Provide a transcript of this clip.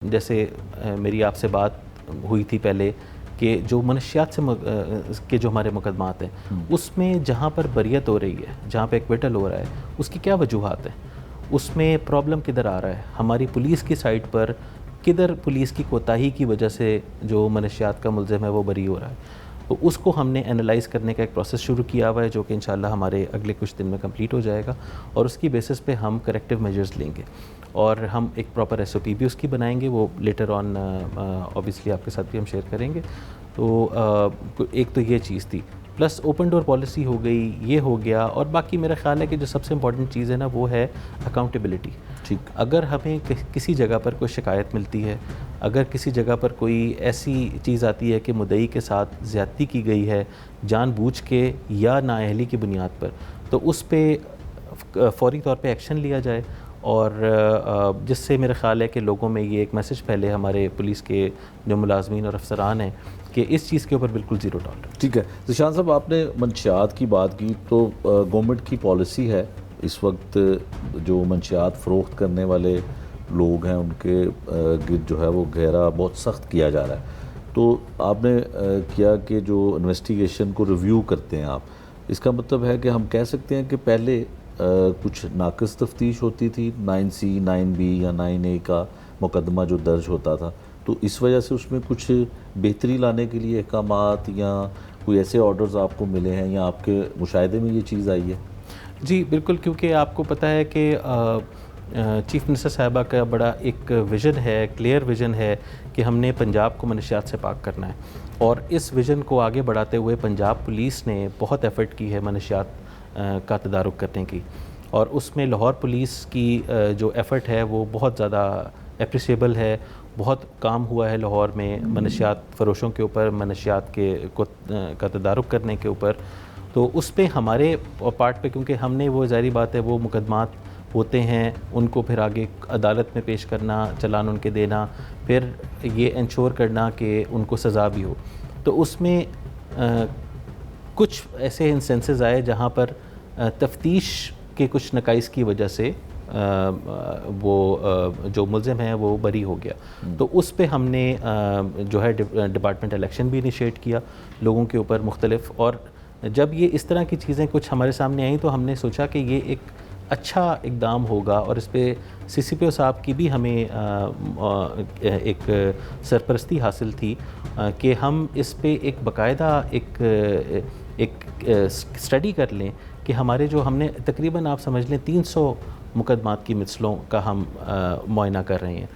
جیسے میری آپ سے بات ہوئی تھی پہلے کہ جو منشیات سے کے جو ہمارے مقدمات ہیں اس میں جہاں پر بریت ہو رہی ہے، جہاں پہ ایکویٹل ہو رہا ہے، اس کی کیا وجوہات ہیں؟ اس میں پرابلم کدھر آ رہا ہے؟ ہماری پولیس کی سائٹ پر کدھر پولیس کی کوتاہی کی وجہ سے جو منشیات کا ملزم ہے وہ بری ہو رہا ہے؟ تو اس کو ہم نے انالائز کرنے کا ایک پروسیس شروع کیا ہوا ہے، جو کہ انشاءاللہ ہمارے اگلے کچھ دن میں کمپلیٹ ہو جائے گا، اور اس کی بیسس پہ ہم کریکٹیو میجرز لیں گے اور ہم ایک پراپر ایس او پی بھی اس کی بنائیں گے. وہ لیٹر آن اوبیسلی آپ کے ساتھ بھی ہم شیئر کریں گے. تو ایک تو یہ چیز تھی، پلس اوپن ڈور پالیسی ہو گئی، یہ ہو گیا. اور باقی میرا خیال ہے کہ جو سب سے امپورٹنٹ چیز ہے نا وہ ہے اکاؤنٹیبلٹی. ٹھیک، اگر ہمیں کسی جگہ پر کوئی شکایت ملتی ہے، اگر کسی جگہ پر کوئی ایسی چیز آتی ہے کہ مدعی کے ساتھ زیادتی کی گئی ہے جان بوجھ کے یا نااہلی کی بنیاد پر، تو اس پہ فوری طور پہ ایکشن لیا جائے. اور جس سے میرا خیال ہے کہ لوگوں میں یہ ایک میسج پھیلے، ہمارے پولیس کے جو ملازمین اور افسران ہیں، کہ اس چیز کے اوپر بالکل زیرو ٹالرنس. ٹھیک ہے ذیشان صاحب، آپ نے منشیات کی بات کی تو گورنمنٹ کی پالیسی ہے اس وقت جو منشیات فروخت کرنے والے لوگ ہیں ان کے گرد جو ہے وہ گھیرا بہت سخت کیا جا رہا ہے. تو آپ نے کیا کہ جو انویسٹیگیشن کو ریویو کرتے ہیں آپ، اس کا مطلب ہے کہ ہم کہہ سکتے ہیں کہ پہلے کچھ ناقص تفتیش ہوتی تھی، 9C 9B یا 9A کا مقدمہ جو درج ہوتا تھا، تو اس وجہ سے اس میں کچھ بہتری لانے کے لیے احکامات یا کوئی ایسے آرڈرز آپ کو ملے ہیں یا آپ کے مشاہدے میں یہ چیز آئی ہے؟ جی بالکل، کیونکہ آپ کو پتہ ہے کہ چیف منسٹر صاحبہ کا بڑا ایک ویژن ہے، کلیئر ویژن ہے کہ ہم نے پنجاب کو منشیات سے پاک کرنا ہے. اور اس ویژن کو آگے بڑھاتے ہوئے پنجاب پولیس نے بہت ایفرٹ کی ہے منشیات کا تدارک کرنے کی. اور اس میں لاہور پولیس کی جو ایفرٹ ہے وہ بہت زیادہ اپریسیبل ہے. بہت کام ہوا ہے لاہور میں منشیات فروشوں کے اوپر، منشیات کا تدارک کرنے کے اوپر. تو اس پہ ہمارے پارٹ پہ، کیونکہ ہم نے وہ ظاہری بات ہے وہ مقدمات ہوتے ہیں، ان کو پھر آگے عدالت میں پیش کرنا، چلان ان کے دینا، پھر یہ انشور کرنا کہ ان کو سزا بھی ہو. تو اس میں کچھ ایسے انسٹنسز آئے جہاں پر تفتیش کے کچھ نقائص کی وجہ سے وہ جو ملزم ہیں وہ بری ہو گیا. تو اس پہ ہم نے جو ہے ڈپارٹمنٹ الیکشن بھی انیشیٹ کیا لوگوں کے اوپر مختلف. اور جب یہ اس طرح کی چیزیں کچھ ہمارے سامنے آئیں تو ہم نے سوچا کہ یہ ایک اچھا اقدام ہوگا. اور اس پہ سی سی پی او صاحب کی بھی ہمیں ایک سرپرستی حاصل تھی کہ ہم اس پہ ایک باقاعدہ ایک اسٹڈی کر لیں کہ ہمارے جو ہم نے تقریباً آپ سمجھ لیں 300 مقدمات کی مثلوں کا ہم معائنہ کر رہے ہیں.